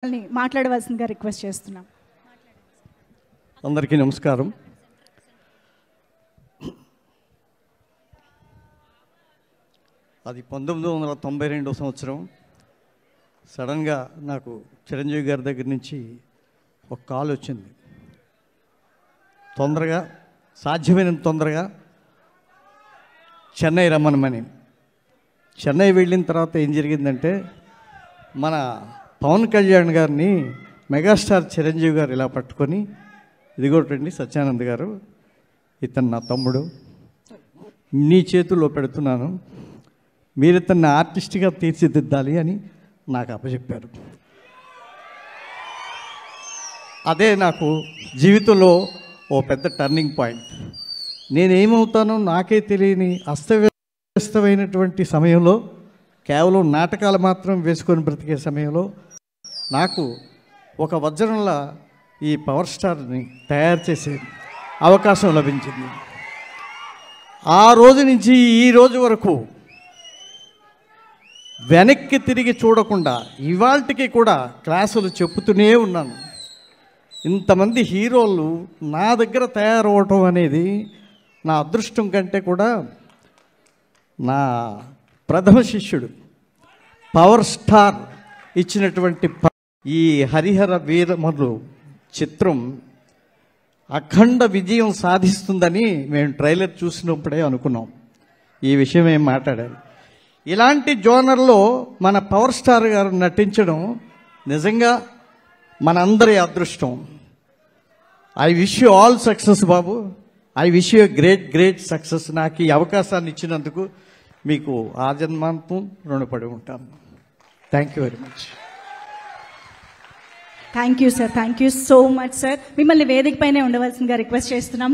మాట్లాడవలసిందిగా రిక్వెస్ట్ చేస్తున్నాం. అందరికీ నమస్కారం. అది 1992 సంవత్సరం. సడన్గా నాకు చిరంజీవి గారి దగ్గర నుంచి ఒక కాల్ వచ్చింది. తొందరగా సాధ్యమైనంత తొందరగా చెన్నై రమ్మనమని. చెన్నై వెళ్ళిన తర్వాత ఏం జరిగిందంటే, మన పవన్ కళ్యాణ్ గారిని మెగాస్టార్ చిరంజీవి గారు ఇలా పట్టుకొని, ఇదిగోటండి సత్యానంద్ గారు, ఇతను నా తమ్ముడు, నీ చేతుల్లో పెడుతున్నాను, మీరు ఇతన్ని ఆర్టిస్ట్గా తీర్చిదిద్దాలి అని నాకు అప్పచెప్పారు. అదే నాకు జీవితంలో ఓ పెద్ద టర్నింగ్ పాయింట్. నేనేమవుతానో నాకే తెలియని అస్తవ్యస్తమైనటువంటి సమయంలో, కేవలం నాటకాలు మాత్రం వేసుకొని బ్రతికే సమయంలో నాకు ఒక వజ్రంలా ఈ పవర్ స్టార్ని తయారు చేసే అవకాశం లభించింది. ఆ రోజు నుంచి ఈ రోజు వరకు వెనక్కి తిరిగి చూడకుండా ఇవాళకి కూడా క్లాసులు చెప్పుతూనే ఉన్నాను. ఇంతమంది హీరోలు నా దగ్గర తయారవటం అనేది నా అదృష్టం కంటే కూడా నా ప్రథమ శిష్యుడు పవర్ స్టార్ ఇచ్చినటువంటి ఈ హరిహర వీరమలు చిత్రం అఖండ విజయం సాధిస్తుందని మేము ట్రైలర్ చూసినప్పుడే అనుకున్నాం. ఈ విషయం ఏం మాట్లాడారు. ఇలాంటి జోనర్లో మన పవర్ స్టార్ గారు నటించడం నిజంగా మనందరి అదృష్టం. I wish you all success Babu. I wish you great success. నాకు ఈ అవకాశాన్ని ఇచ్చినందుకు మీకు ఆజన్మాంతం రుణపడి ఉంటాను. Thank you very much. Thank you sir. Thank you so much sir. మిమ్మల్ని వేదిక పైనే ఉండవలసిందిగా రిక్వెస్ట్ చేస్తున్నాం.